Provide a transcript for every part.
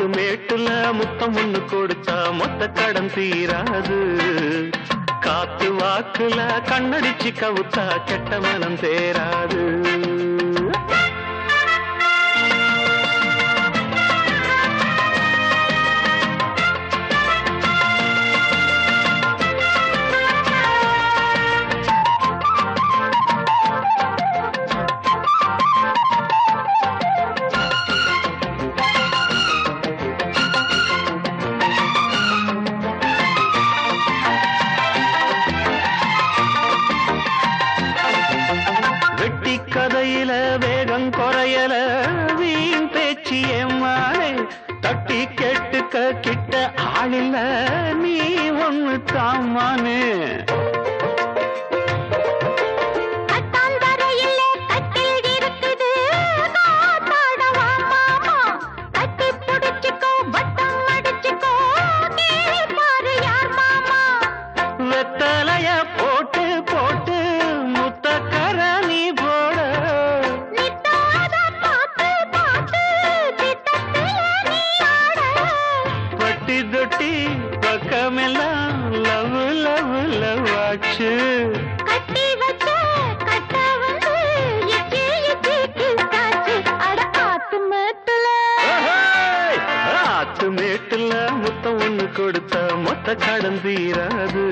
ஆத்து மேட்டுல முத்தம் ஒண்ணு கொடுத்தா மொத்த கடன் தீராது. காத்து வாக்குல கண்ணடிச்சு கவுத்தா கெட்ட மனம் தேராது. கதையில வேகம் குறையல வீண் பேச்சு ஏமானே தட்டி கேட்டுக்க கிட்ட ஆளில்ல நீ ஒண்ணு தாமானே. வெத்தலைய போட்டு போட்டு முத்தக்கர நீ போட பட்டி தொட்டி பக்கமெல்லாம் லவ் லவ் லவ் ஆச்சு. கட்டி வச்ச கட்ட வந்து எச்சி எச்சி கிஸ்ஸாச்சு. அட ஆத்து மேட்டுல ஆத்து மேட்டுல முத்தம் ஒண்ணு கொடுத்த மொத்த கடன் தீராது.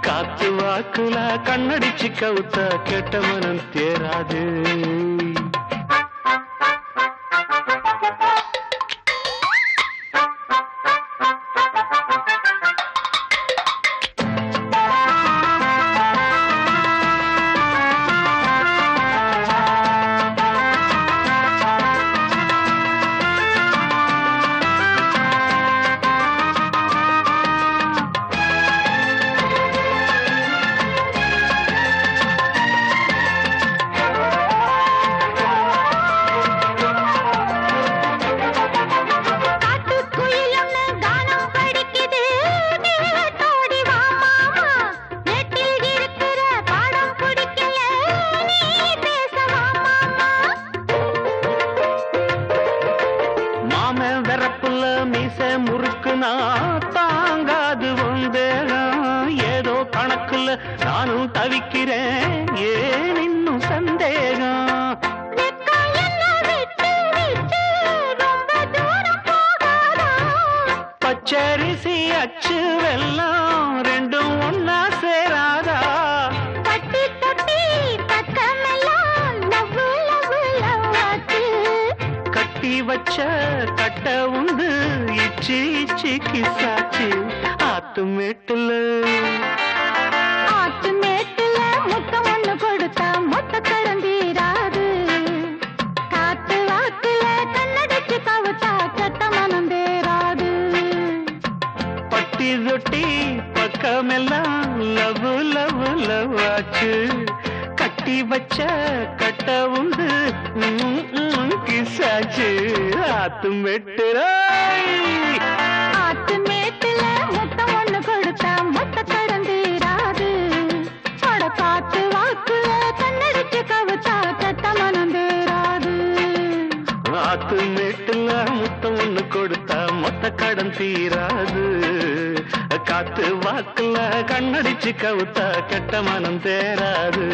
காத்து வாக்குல கண்ணடிச்சு கவுத்த கெட்ட மனம் தேராது. மீச முறுக்குனா தாங்காது வந்தேன் ஏதோ கணக்குல நானும் தவிக்கிறேன் ஏன் இன்னும் சந்தேகம். பச்சரிசி அச்சு வெல்லம் ரெண்டும் ஒன்னா சேராதா. கட்டி தொட்டி பக்கமெல்லாம் லவ் லவ் லவ் ஆச்சு. கட்டி வச்ச கட்ட உண்டு இச்சி இச்சி கிசாச்சு. ஆத்து மேட்டுல ஆத்து மேட்டுல முத்தம் ஒண்ணு கொடுத்தா மொத்த கடன் தீராது. காத்து வாக்குல கண்ணடிச்சு கவுத்தா கெட்ட மனம் தேராது. பட்டி தொட்டி பக்கமெல்லாம் லவ் லவ் லவ் ஆச்சு. கட்டி வச்ச கட்ட உண்டு கிசாச்சு. ஆத்து மேட்டுல ஆத்து மேட்டுல முத்தம் ஒண்ணு கொடுத்தா மொத்த கடன் தீராது. அட காத்து வாக்குல கண்ணடிச்சு கவுத்தா கெட்ட மனம் தேராது. ஆத்து மேட்டுல முத்தம் ஒண்ணு கொடுத்தா மொத்த கடன் தீராது. காத்து வாக்குல கண்ணடிச்சு கவுத்தா கெட்ட மனம் தேராது.